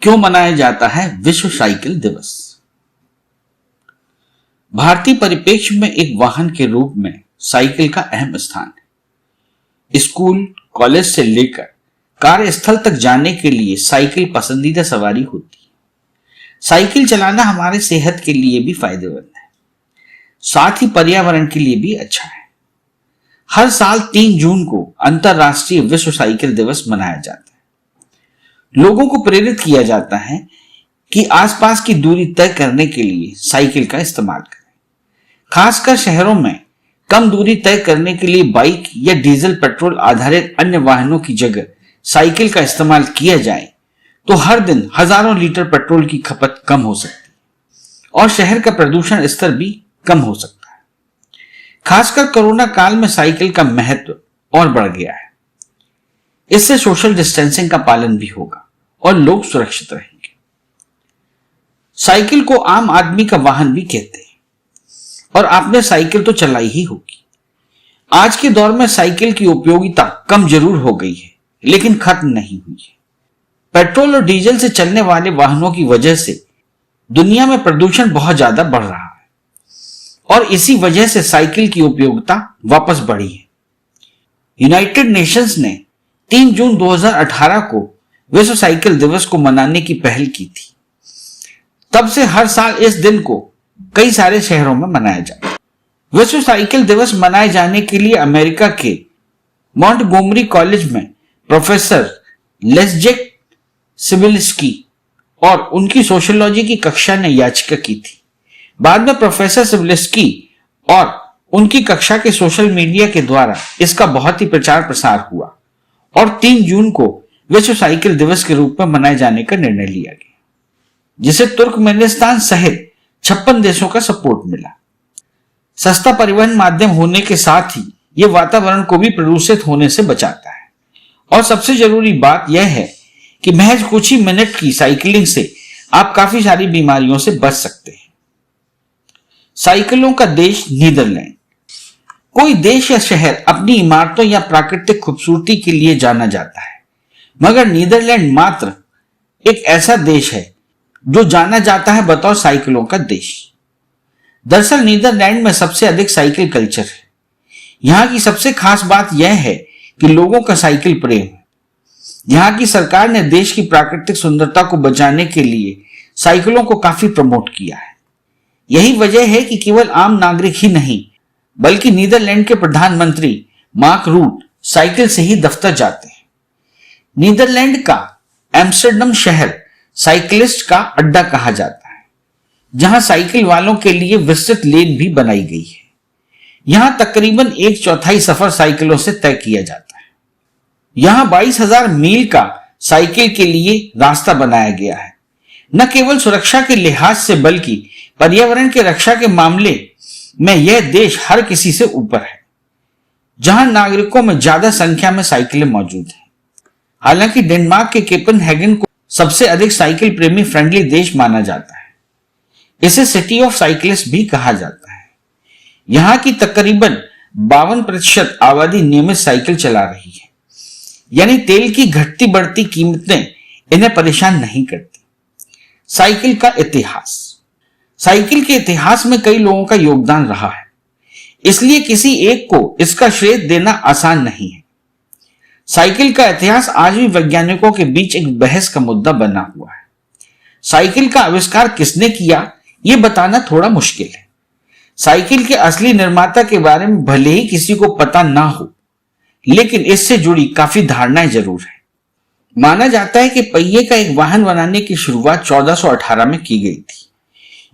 क्यों मनाया जाता है विश्व साइकिल दिवस? भारतीय परिप्रेक्ष्य में एक वाहन के रूप में साइकिल का अहम स्थान है। स्कूल, कॉलेज से लेकर कार्यस्थल तक जाने के लिए साइकिल पसंदीदा सवारी होती है। साइकिल चलाना हमारे सेहत के लिए भी फायदेमंद है, साथ ही पर्यावरण के लिए भी अच्छा है। हर साल 3 जून को अंतरराष्ट्रीय विश्व साइकिल दिवस मनाया जाता है। लोगों को प्रेरित किया जाता है कि आसपास की दूरी तय करने के लिए साइकिल का इस्तेमाल करें। खासकर शहरों में कम दूरी तय करने के लिए बाइक या डीजल पेट्रोल आधारित अन्य वाहनों की जगह साइकिल का इस्तेमाल किया जाए तो हर दिन हजारों लीटर पेट्रोल की खपत कम हो सकती है और शहर का प्रदूषण स्तर भी कम हो सकता है। खासकर कोरोना काल में साइकिल का महत्व और बढ़ गया है। इससे सोशल डिस्टेंसिंग का पालन भी होगा और लोग सुरक्षित रहेंगे। साइकिल को आम आदमी का वाहन भी कहते हैं और आपने साइकिल तो चलाई ही होगी। आज के दौर में साइकिल की उपयोगिता कम जरूर हो गई है, लेकिन खत्म नहीं हुई है। पेट्रोल और डीजल से चलने वाले वाहनों की वजह से दुनिया में प्रदूषण बहुत ज्यादा बढ़ रहा है और इसी वजह से साइकिल की उपयोगिता वापस बढ़ी है। यूनाइटेड नेशंस ने 3 जून 2018 को विश्व साइकिल दिवस को मनाने की पहल की थी। तब से हर साल इस दिन को कई सारे शहरों में मनाया जाता है। विश्व साइकिल दिवस मनाए जाने के लिए अमेरिका के मॉन्टगोमरी कॉलेज में प्रोफेसर लेस्जेक सिबिल्स्की और उनकी सोशियोलॉजी की कक्षा ने याचिका की थी। बाद में प्रोफेसर सिबिल्स्की और उनकी कक्षा के सोशल मीडिया के द्वारा इसका बहुत ही प्रचार प्रसार हुआ और 3 जून को विश्व साइकिल दिवस के रूप में मनाए जाने का निर्णय लिया गया, जिसे तुर्कमेनिस्तान सहित 56 देशों का सपोर्ट मिला। सस्ता परिवहन माध्यम होने के साथ ही यह वातावरण को भी प्रदूषित होने से बचाता है और सबसे जरूरी बात यह है कि महज कुछ ही मिनट की साइकिलिंग से आप काफी सारी बीमारियों से बच सकते हैं। साइकिलों का देश नीदरलैंड। कोई देश या शहर अपनी इमारतों या प्राकृतिक खूबसूरती के लिए जाना जाता है, मगर नीदरलैंड मात्र एक ऐसा देश है जो जाना जाता है बतौर साइकिलों का देश। दरअसल नीदरलैंड में सबसे अधिक साइकिल कल्चर है। यहाँ की सबसे खास बात यह है कि लोगों का साइकिल प्रेम है। यहाँ की सरकार ने देश की प्राकृतिक सुंदरता को बचाने के लिए साइकिलों को काफी प्रमोट किया है। यही वजह है कि केवल आम नागरिक ही नहीं, बल्कि नीदरलैंड के प्रधानमंत्री मार्क रूट साइकिल से ही दफ्तर जाते हैं। नीदरलैंड का एम्स्टर्डम शहर साइकिलिस्ट का अड्डा कहा जाता है, जहां साइकिल वालों के लिए विस्तृत लेन भी बनाई गई है। यहां तकरीबन 1/4 सफर साइकिलों से तय किया जाता है। यहां 22,000 मील का साइकिल के लिए रास्ता बनाया गया है। न केवल सुरक्षा के लिहाज से बल्कि पर्यावरण के रक्षा के मामले में यह देश हर किसी से ऊपर है, जहां नागरिकों में ज्यादा संख्या में साइकिलें मौजूद हैं। हालांकि डेनमार्क के कोपेनहेगन को सबसे अधिक साइकिल प्रेमी फ्रेंडली देश माना जाता है। इसे सिटी ऑफ साइकिलिस्ट भी कहा जाता है। यहां की तकरीबन 52% आबादी नियमित साइकिल चला रही है, यानी तेल की घटती बढ़ती कीमतें इन्हें परेशान नहीं करती। साइकिल का इतिहास। साइकिल के इतिहास में कई लोगों का योगदान रहा है, इसलिए किसी एक को इसका श्रेय देना आसान नहीं है। साइकिल का इतिहास आज भी वैज्ञानिकों के बीच एक बहस का मुद्दा बना हुआ है। साइकिल का आविष्कार किसने किया, यह बताना थोड़ा मुश्किल है। साइकिल के असली निर्माता के बारे में भले ही किसी को पता ना हो, लेकिन इससे जुड़ी काफी धारणाएं जरूर है। माना जाता है कि पहिए का एक वाहन बनाने की शुरुआत 1418 में की गई थी।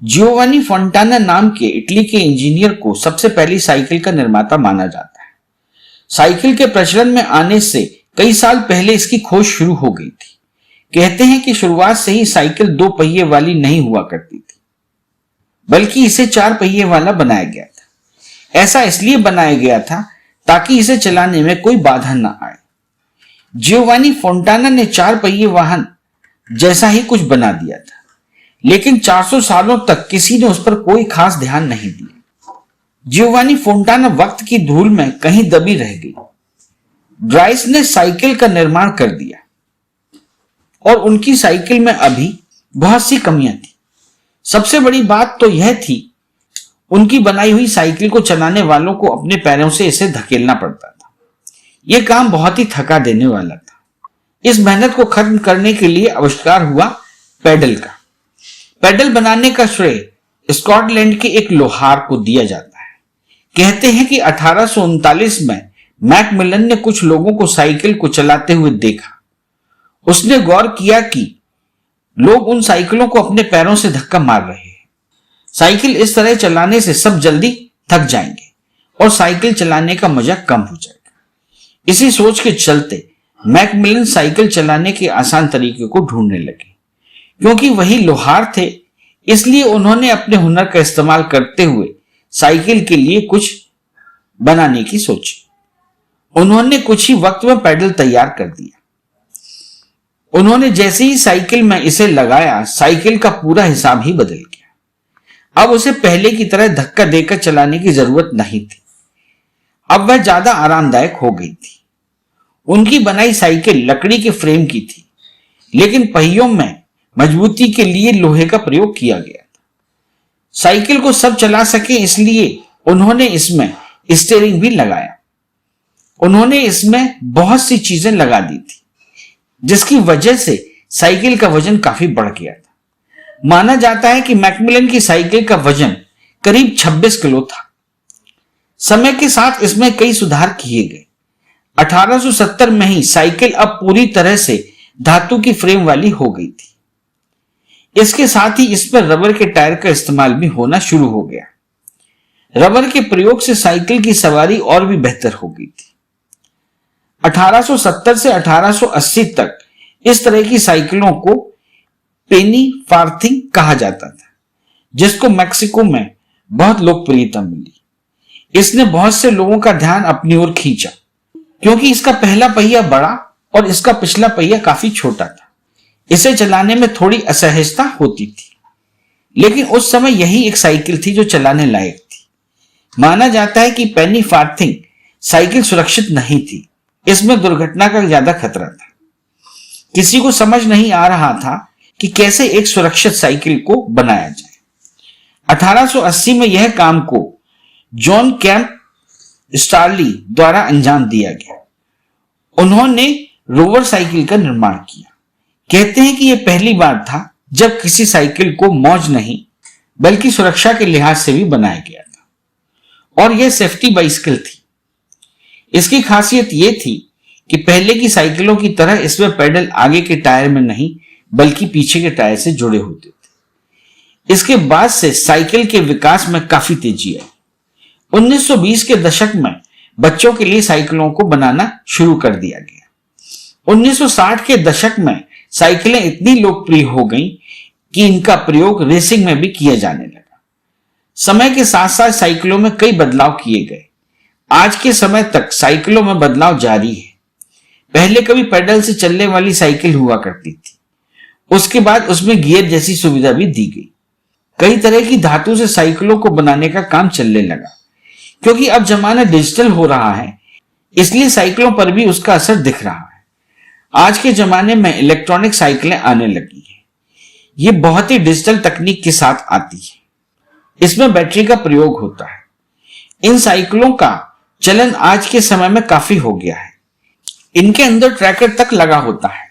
जियोवानी फोंटाना नाम के इटली के इंजीनियर को सबसे पहली साइकिल का निर्माता माना जाता है। साइकिल के प्रचलन में आने से कई साल पहले इसकी खोज शुरू हो गई थी। कहते हैं कि शुरुआत से ही साइकिल 2 पहिए वाली नहीं हुआ करती थी, बल्कि इसे 4 पहिए वाला बनाया गया था। ऐसा इसलिए बनाया गया था ताकि इसे चलाने में कोई बाधा न आए। जियोवानी फोंटाना ने 4 पहिए वाहन जैसा ही कुछ बना दिया था, लेकिन 400 सालों तक किसी ने उस पर कोई खास ध्यान नहीं दिया। जियोवानी फोंटाना वक्त की धूल में कहीं दबी रह गई। ड्राइस ने साइकिल का निर्माण कर दिया और उनकी साइकिल में अभी बहुत सी कमियां थी। सबसे बड़ी बात तो यह थी, उनकी बनाई हुई साइकिल को चलाने वालों को अपने पैरों से इसे धकेलना पड़ता था। यह काम बहुत ही थका देने वाला था। इस मेहनत को खत्म करने के लिए आविष्कार हुआ पैडल का। पैडल बनाने का श्रेय स्कॉटलैंड के एक लोहार को दिया जाता है। कहते हैं कि 1839 में मैकमिलन ने कुछ लोगों को साइकिल को चलाते हुए देखा। उसने गौर किया कि लोग उन साइकिलों को अपने पैरों से धक्का मार रहे हैं। साइकिल इस तरह चलाने से सब जल्दी थक जाएंगे और साइकिल चलाने का मजा कम हो जाएगा। इसी सोच के चलते मैकमिलन साइकिल चलाने के आसान तरीके को ढूंढने लगे। क्योंकि वही लोहार थे, इसलिए उन्होंने अपने हुनर का इस्तेमाल करते हुए साइकिल के लिए कुछ बनाने की सोची। उन्होंने कुछ ही वक्त में पैडल तैयार कर दिया। उन्होंने जैसे ही साइकिल में इसे लगाया, साइकिल का पूरा हिसाब ही बदल गया। अब उसे पहले की तरह धक्का देकर चलाने की जरूरत नहीं थी। अब वह ज्यादा आरामदायक हो गई थी। उनकी बनाई साइकिल लकड़ी के फ्रेम की थी, लेकिन पहियों में मजबूती के लिए लोहे का प्रयोग किया गया था। साइकिल को सब चला सके इसलिए उन्होंने इसमें स्टीयरिंग भी लगाया। उन्होंने इसमें बहुत सी चीजें लगा दी थी, जिसकी वजह से साइकिल का वजन काफी बढ़ गया था। माना जाता है कि मैकमिलन की साइकिल का वजन करीब 26 किलो था। समय के साथ इसमें कई सुधार किए गए। 1870 में ही साइकिल अब पूरी तरह से धातु की फ्रेम वाली हो गई थी। इसके साथ ही इस पर रबर के टायर का इस्तेमाल भी होना शुरू हो गया। रबर के प्रयोग से साइकिल की सवारी और भी बेहतर हो गई थी। 1870 से 1880 तक इस तरह की साइकिलों को पेनी फार्थिंग कहा जाता था, जिसको मैक्सिको में बहुत लोकप्रियता मिली। इसने बहुत से लोगों का ध्यान अपनी ओर खींचा, क्योंकि इसका पहला पहिया बड़ा और इसका पिछला पहिया काफी छोटा था। इसे चलाने में थोड़ी असहजता होती थी, लेकिन उस समय यही एक साइकिल थी जो चलाने लायक थी। माना जाता है कि पेनी फार्थिंग साइकिल सुरक्षित नहीं थी। इसमें दुर्घटना का ज्यादा खतरा था। किसी को समझ नहीं आ रहा था कि कैसे एक सुरक्षित साइकिल को बनाया जाए। 1880 में यह काम को जॉन कैंप स्टार्ली द्वारा अंजाम दिया गया। उन्होंने रोवर साइकिल का निर्माण किया। कहते हैं कि यह पहली बार था जब किसी साइकिल को मौज नहीं बल्कि सुरक्षा के लिहाज से भी बनाया गया था, और यह सेफ्टी बाइसिकल थी। इसकी खासियत यह थी कि पहले की साइकिलों की तरह इसमें पैडल आगे के टायर में नहीं बल्कि पीछे के टायर से जुड़े होते थे। इसके बाद से साइकिल के विकास में काफी तेजी आई। 1920 के दशक में बच्चों के लिए साइकिलों को बनाना शुरू कर दिया गया। 1960 के दशक में साइकिलें इतनी लोकप्रिय हो गईं कि इनका प्रयोग रेसिंग में भी किया जाने लगा। समय के साथ साथ साइकिलों में कई बदलाव किए गए। आज के समय तक साइकिलों में बदलाव जारी है। पहले कभी पैडल से चलने वाली साइकिल हुआ करती थी, उसके बाद उसमें गियर जैसी सुविधा भी दी गई। कई तरह की धातु से साइकिलों को बनाने का काम चलने लगा। क्योंकि अब जमाना डिजिटल हो रहा है, इसलिए साइकिलों पर भी उसका असर दिख रहा है। आज के जमाने में इलेक्ट्रॉनिक साइकिलें आने लगी हैं। ये बहुत ही डिजिटल तकनीक के साथ आती है। इसमें बैटरी का प्रयोग होता है। इन साइकिलों का चलन आज के समय में काफी हो गया है। इनके अंदर ट्रैकर तक लगा होता है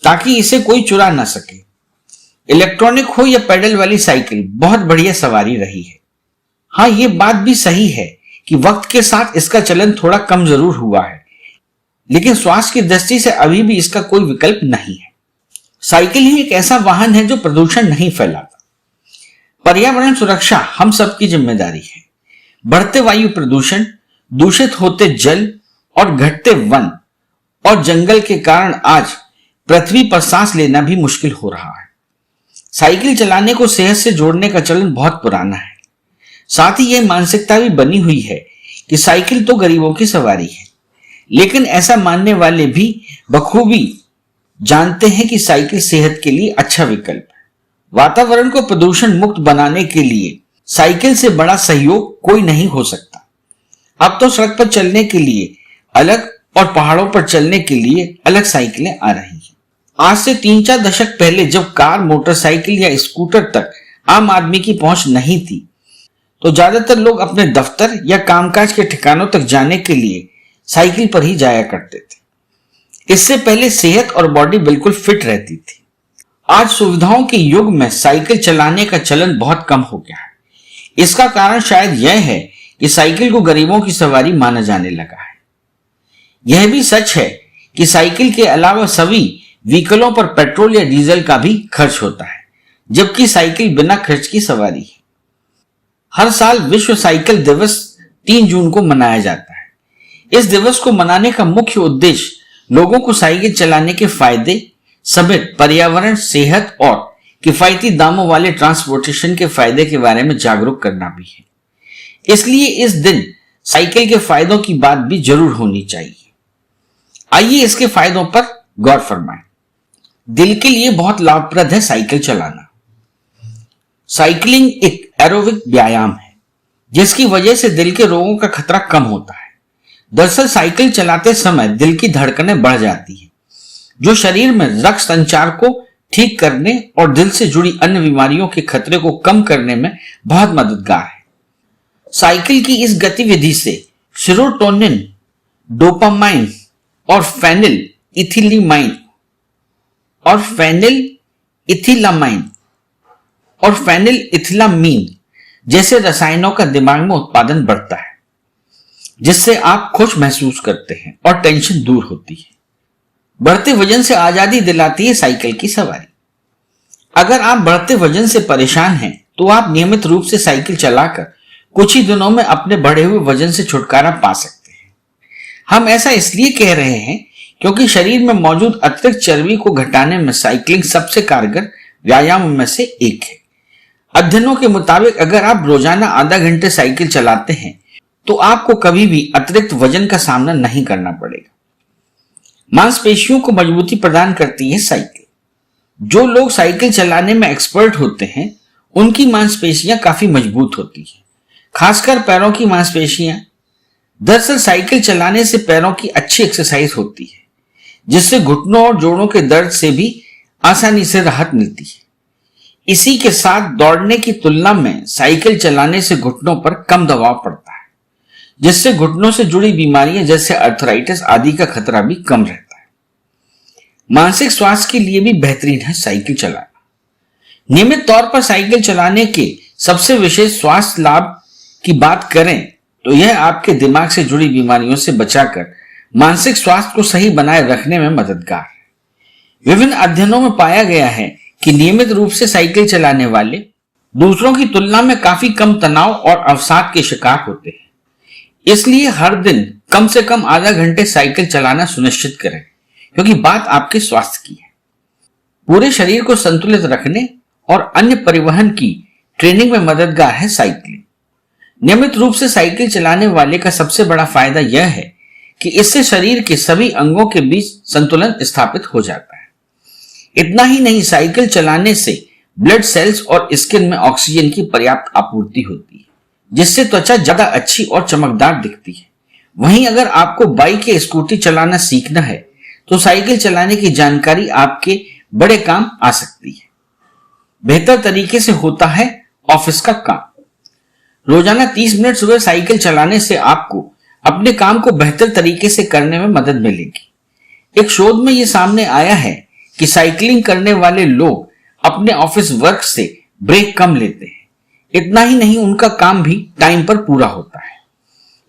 ताकि इसे कोई चुरा ना सके। इलेक्ट्रॉनिक हो या पैडल वाली साइकिल, बहुत बढ़िया सवारी रही है। हाँ, ये बात भी सही है कि वक्त के साथ इसका चलन थोड़ा कम जरूर हुआ है, लेकिन स्वास्थ्य की दृष्टि से अभी भी इसका कोई विकल्प नहीं है। साइकिल ही एक ऐसा वाहन है जो प्रदूषण नहीं फैलाता। पर्यावरण सुरक्षा हम सबकी जिम्मेदारी है। बढ़ते वायु प्रदूषण, दूषित होते जल और घटते वन और जंगल के कारण आज पृथ्वी पर सांस लेना भी मुश्किल हो रहा है। साइकिल चलाने को सेहत से जोड़ने का चलन बहुत पुराना है। साथ ही यह मानसिकता भी बनी हुई है कि साइकिल तो गरीबों की सवारी है, लेकिन ऐसा मानने वाले भी बखूबी जानते हैं कि साइकिल सेहत के लिए अच्छा विकल्प है। वातावरण को प्रदूषण मुक्त बनाने के लिए साइकिल से बड़ा सहयोग कोई नहीं हो सकता। अब तो सड़क पर चलने के लिए अलग और पहाड़ों पर चलने के लिए अलग साइकिलें आ रही हैं। आज से 3-4 दशक पहले जब कार, मोटरसाइकिल या स्कूटर तक आम आदमी की पहुंच नहीं थी, तो ज्यादातर लोग अपने दफ्तर या कामकाज के ठिकानों तक जाने के लिए साइकिल पर ही जाया करते थे। इससे पहले सेहत और बॉडी बिल्कुल फिट रहती थी। आज सुविधाओं के युग में साइकिल चलाने का चलन बहुत कम हो गया है। इसका कारण शायद यह है कि साइकिल को गरीबों की सवारी माना जाने लगा है। यह भी सच है कि साइकिल के अलावा सभी व्हीकलों पर पेट्रोल या डीजल का भी खर्च होता है, जबकि साइकिल बिना खर्च की सवारी है। हर साल विश्व साइकिल दिवस 3 जून को मनाया जाता है। इस दिवस को मनाने का मुख्य उद्देश्य लोगों को साइकिल चलाने के फायदे समेत पर्यावरण, सेहत और किफायती दामों वाले ट्रांसपोर्टेशन के फायदे के बारे में जागरूक करना भी है। इसलिए इस दिन साइकिल के फायदों की बात भी जरूर होनी चाहिए। आइए इसके फायदों पर गौर फरमाएं। दिल के लिए बहुत लाभप्रद है साइकिल चलाना। साइकिलिंग एक एरोबिक व्यायाम है, जिसकी वजह से दिल के रोगों का खतरा कम होता है। दरअसल साइकिल चलाते समय दिल की धड़कनें बढ़ जाती हैं, जो शरीर में रक्त संचार को ठीक करने और दिल से जुड़ी अन्य बीमारियों के खतरे को कम करने में बहुत मददगार है। साइकिल की इस गतिविधि से सेरोटोनिन, डोपामाइन और फेनिलइथिलामाइन जैसे रसायनों का दिमाग में उत्पादन बढ़ता है, जिससे आप खुश महसूस करते हैं और टेंशन दूर होती है। बढ़ते वजन से आजादी दिलाती है साइकिल की सवारी। अगर आप बढ़ते वजन से परेशान हैं, तो आप नियमित रूप से साइकिल चलाकर कुछ ही दिनों में अपने बढ़े हुए वजन से छुटकारा पा सकते हैं। हम ऐसा इसलिए कह रहे हैं क्योंकि शरीर में मौजूद अतिरिक्त चर्बी को घटाने में साइकिलिंग सबसे कारगर व्यायाम में से एक है। अध्ययनों के मुताबिक अगर आप रोजाना आधा घंटे साइकिल चलाते हैं, तो आपको कभी भी अतिरिक्त वजन का सामना नहीं करना पड़ेगा। मांसपेशियों को मजबूती प्रदान करती है साइकिल। जो लोग साइकिल चलाने में एक्सपर्ट होते हैं, उनकी मांसपेशियां काफी मजबूत होती हैं, खासकर पैरों की मांसपेशियां। दरअसल साइकिल चलाने से पैरों की अच्छी एक्सरसाइज होती है, जिससे घुटनों और जोड़ों के दर्द से भी आसानी से राहत मिलती है। इसी के साथ दौड़ने की तुलना में साइकिल चलाने से घुटनों पर कम दबाव पड़ता है, जिससे घुटनों से जुड़ी बीमारियां जैसे अर्थराइटिस आदि का खतरा भी कम रहता है। मानसिक स्वास्थ्य के लिए भी बेहतरीन है साइकिल चलाना। नियमित तौर पर साइकिल चलाने के सबसे विशेष स्वास्थ्य लाभ की बात करें तो यह आपके दिमाग से जुड़ी बीमारियों से बचाकर मानसिक स्वास्थ्य को सही बनाए रखने में मददगार है। विभिन्न अध्ययनों में पाया गया है कि नियमित रूप से साइकिल चलाने वाले दूसरों की तुलना में काफी कम तनाव और अवसाद के शिकार होते हैं। इसलिए हर दिन कम से कम आधा घंटे साइकिल चलाना सुनिश्चित करें, क्योंकि बात आपके स्वास्थ्य की है। पूरे शरीर को संतुलित रखने और अन्य परिवहन की ट्रेनिंग में मददगार है साइकिलिंग। नियमित रूप से साइकिल चलाने वाले का सबसे बड़ा फायदा यह है कि इससे शरीर के सभी अंगों के बीच संतुलन स्थापित हो जाता है। इतना ही नहीं, साइकिल चलाने से ब्लड सेल्स और स्किन में ऑक्सीजन की पर्याप्त आपूर्ति होती है, जिससे त्वचा ज्यादा अच्छी और चमकदार दिखती है। वहीं अगर आपको बाइक या स्कूटी चलाना सीखना है, तो साइकिल चलाने की जानकारी आपके बड़े काम आ सकती है। बेहतर तरीके से होता है ऑफिस का काम। रोजाना 30 मिनट सुबह साइकिल चलाने से आपको अपने काम को बेहतर तरीके से करने में मदद मिलेगी। एक शोध में यह सामने आया है कि साइकिलिंग करने वाले लोग अपने ऑफिस वर्क से ब्रेक कम लेते हैं। इतना ही नहीं, उनका काम भी टाइम पर पूरा होता है।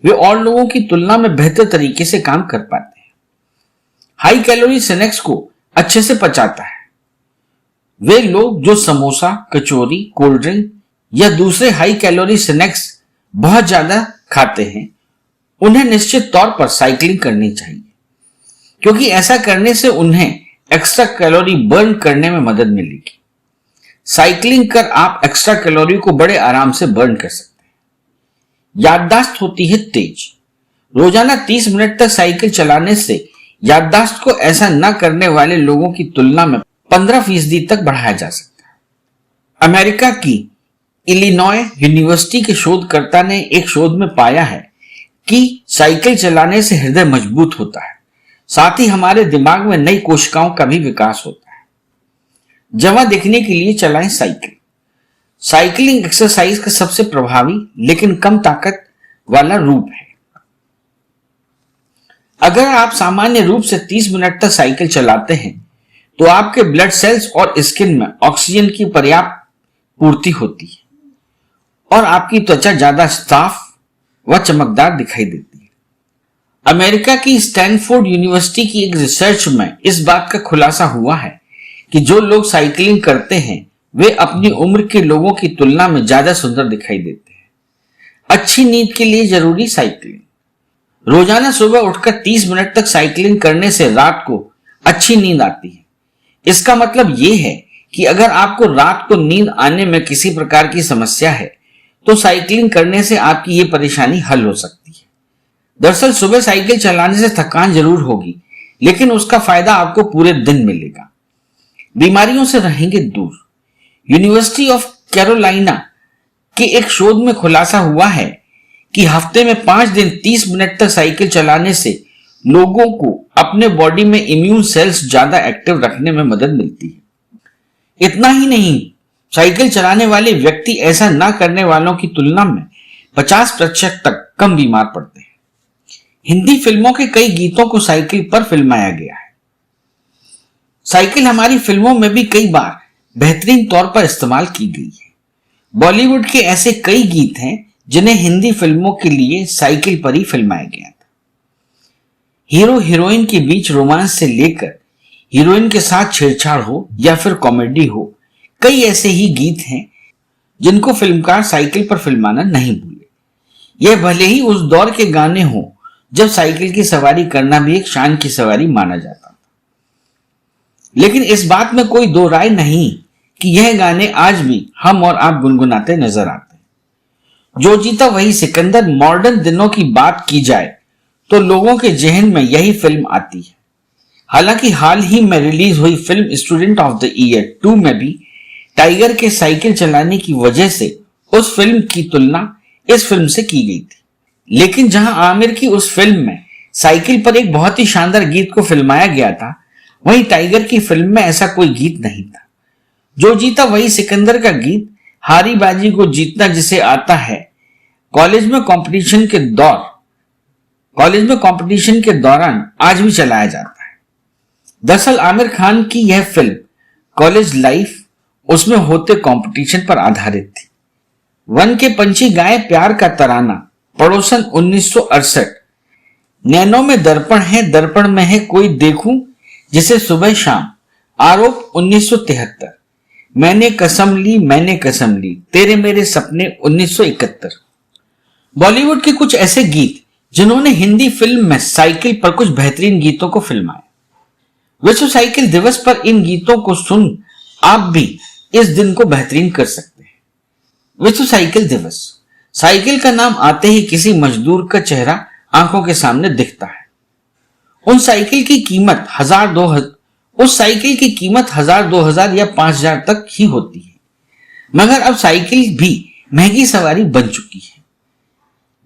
वे और लोगों की तुलना में बेहतर तरीके से काम कर पाते हैं। हाई कैलोरी स्नैक्स को अच्छे से पचाता है। वे लोग जो समोसा, कचौरी, कोल्ड ड्रिंक या दूसरे हाई कैलोरी स्नैक्स बहुत ज्यादा खाते हैं, उन्हें निश्चित तौर पर साइकिलिंग करनी चाहिए, क्योंकि ऐसा करने से उन्हें एक्स्ट्रा कैलोरी बर्न करने में मदद मिलेगी। साइकिलिंग कर आप एक्स्ट्रा कैलोरी को बड़े आराम से बर्न कर सकते हैं। याददाश्त होती है तेज। रोजाना 30 मिनट तक साइकिल चलाने से याददाश्त को ऐसा न करने वाले लोगों की तुलना में 15% तक बढ़ाया जा सकता है। अमेरिका की इलिनॉय यूनिवर्सिटी के शोधकर्ता ने एक शोध में पाया है कि साइकिल चलाने से हृदय मजबूत होता है, साथ ही हमारे दिमाग में नई कोशिकाओं का भी विकास होता है। जवां दिखने के लिए चलाएं साइकिल। साइकिलिंग एक्सरसाइज का सबसे प्रभावी लेकिन कम ताकत वाला रूप है। अगर आप सामान्य रूप से 30 मिनट तक साइकिल चलाते हैं तो आपके ब्लड सेल्स और स्किन में ऑक्सीजन की पर्याप्त पूर्ति होती है और आपकी त्वचा ज्यादा साफ व चमकदार दिखाई देती है। अमेरिका की स्टैनफोर्ड यूनिवर्सिटी की एक रिसर्च में इस बात का खुलासा हुआ है कि जो लोग साइकिलिंग करते हैं वे अपनी उम्र के लोगों की तुलना में ज्यादा सुंदर दिखाई देते हैं। अच्छी नींद के लिए जरूरी साइकिलिंग। रोजाना सुबह उठकर 30 मिनट तक साइकिलिंग करने से रात को अच्छी नींद आती है। इसका मतलब यह है कि अगर आपको रात को नींद आने में किसी प्रकार की समस्या है तो साइकिलिंग करने से आपकी ये परेशानी हल हो सकती है। दरअसल सुबह साइकिल चलाने से थकान जरूर होगी लेकिन उसका फायदा आपको पूरे दिन मिलेगा। बीमारियों से रहेंगे दूर। यूनिवर्सिटी ऑफ कैरोलिना के एक शोध में खुलासा हुआ है कि हफ्ते में 5 दिन 30 मिनट तक साइकिल चलाने से लोगों को अपने बॉडी में इम्यून सेल्स ज्यादा एक्टिव रखने में मदद मिलती है। इतना ही नहीं, साइकिल चलाने वाले व्यक्ति ऐसा ना करने वालों की तुलना में 50% तक कम बीमार पड़ते हैं। हिंदी फिल्मों के कई गीतों को साइकिल पर फिल्माया गया है। साइकिल हमारी फिल्मों में भी कई बार बेहतरीन तौर पर इस्तेमाल की गई है। बॉलीवुड के ऐसे कई गीत हैं जिन्हें हिंदी फिल्मों के लिए साइकिल पर ही फिल्माया गया था। हीरो हीरोइन के बीच रोमांस से लेकर हीरोइन के साथ छेड़छाड़ हो या फिर कॉमेडी हो, कई ऐसे ही गीत हैं जिनको फिल्मकार साइकिल पर फिल्माना नहीं भूले। यह भले ही उस दौर के गाने हों जब साइकिल की सवारी करना भी एक शान की सवारी माना जाता था, लेकिन इस बात में कोई दो राय नहीं कि यह गाने आज भी हम और आप गुनगुनाते नजर आते हैं। जो जीता वही सिकंदर मॉडर्न दिनों की बात की जाए तो लोगों के जहन में यही फिल्म आती है। हालांकि हाल ही में रिलीज हुई film student of the year 2 में भी टाइगर के साइकिल चलाने की वजह से उस फिल्म की तुलना इस फिल्म से की गई थी। लेकिन जहां आमिर की उस फिल्म में साइकिल पर एक बहुत ही शानदार गीत को फिल्माया गया था, वहीं टाइगर की फिल्म में ऐसा कोई गीत नहीं था। जो जीता वही सिकंदर का गीत हारी बाजी को जीतना जिसे आता है कॉलेज में कंपटीशन के दौरान आज भी चलाया जाता है। दरअसल आमिर खान की यह फिल्म कॉलेज लाइफ उसमें होते कंपटीशन पर आधारित थी। वन के पंछी गाए प्यार का तराना, पड़ोसन 1968, नैनों में दर्पण है, दर्पण में है कोई देखूं जिसे सुबह शाम, आरोप 1973, मैंने कसम ली, तेरे मेरे सपने 1971। बॉलीवुड के कुछ ऐसे गीत जिन्होंने हिंदी फिल्म में साइकिल पर कुछ बेहतरीन गीतों को फिल्माया। विश्व साइकिल दिवस पर इन गीतों को सुन आप भी इस दिन को बेहतरीन कर सकते हैं। विश्व साइकिल दिवस। साइकिल का नाम आते ही किसी मजदूर का चेहरा आंखों के सामने दिखता है। उस साइकिल की कीमत 1000-2000 या 5000 तक ही होती है। मगर अब साइकिल भी महंगी सवारी बन चुकी है।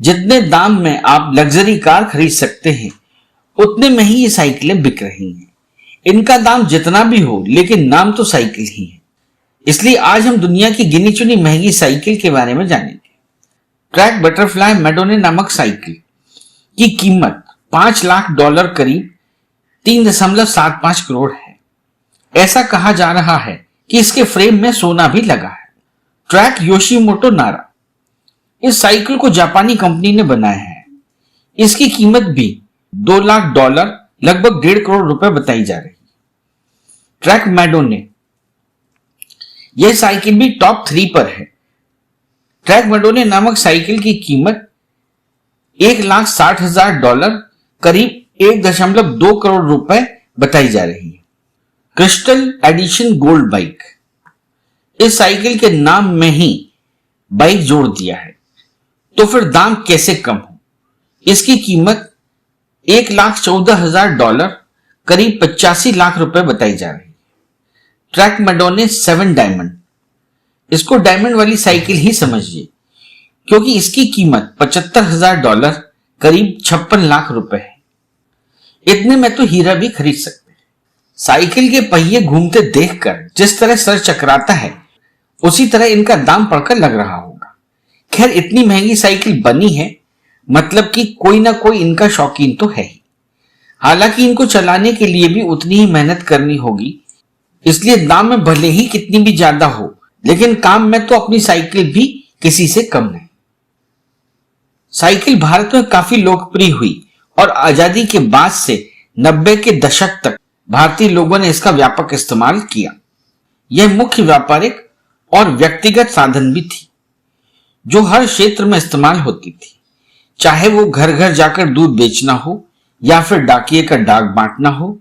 जितने दाम में आप लग्जरी कार खरीद सकते हैं उतने में ही ये साइकिलें बिक रही हैं। इनका दाम जितना भी हो लेकिन नाम तो साइकिल ही है। इसलिए आज हम दुनिया की गिनी चुनी महंगी साइकिल के बारे में जानेंगे। ट्रैक बटरफ्लाई मैडोने नामक साइकिल की कीमत $5 लाख करीब 3.75 करोड़ है। ऐसा कहा जा रहा है कि इसके फ्रेम में सोना भी लगा है। ट्रैक योशीमोटो नारा। इस साइकिल को जापानी कंपनी ने बनाया है। इसकी कीमत भी $2 लाख लगभग 1.5 करोड़ रुपए बताई जा रही है। ट्रैक मैडोने, यह साइकिल भी टॉप 3 पर है। ट्रैक मैडोने नामक साइकिल की कीमत $1,60,000 करीब 1.2 करोड़ रुपए बताई जा रही है। Crystal edition gold bike. इस साइकिल के नाम में ही बाइक जोड़ दिया है, तो फिर दाम कैसे कम हो। इसकी कीमत $1,14,000 करीब 85 लाख रुपए बताई जा रही है। Trek Madone 7 diamond. इसको डायमंड वाली साइकिल ही समझिए क्योंकि इसकी कीमत $75,000 करीब 56 लाख रुपए है। इतने में तो हीरा भी खरीद सकते हैं। साइकिल के पहिए घूमते देखकर जिस तरह सर चकराता है, उसी तरह इनका दाम पड़कर लग रहा होगा। खैर, इतनी महंगी साइकिल बनी है, मतलब कि कोई ना कोई इनका शौकीन तो है ही। हालांकि इनको चलाने के लिए भी उतनी ही मेहनत करनी होगी, इसलिए दाम में भले ही कितनी भी ज्यादा हो, लेकिन काम में तो अपनी साइकिल भी किसी से कम नहीं। साइकिल भारत में काफी लोकप्रिय हुई और आजादी के बाद से 90 के दशक तक भारतीय लोगों ने इसका व्यापक इस्तेमाल किया। यह मुख्य व्यापारिक और व्यक्तिगत साधन भी थी, जो हर क्षेत्र में इस्तेमाल होती थी, चाहे वो घर घर जाकर दूध बेचना हो या फिर डाकिये का डाक बांटना हो।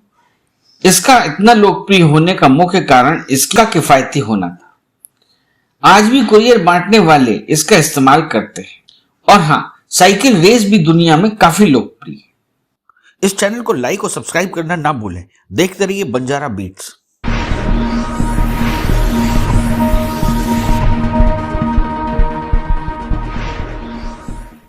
इसका इतना लोकप्रिय होने का मुख्य कारण इसका किफायती होना था। आज भी कुरियर बांटने वाले इसका इस्तेमाल करते हैं। और हाँ, साइकिल रेस भी दुनिया में काफी लोकप्रिय है। इस चैनल को लाइक और सब्सक्राइब करना ना भूलें। देखते रहिए बंजारा बीट्स।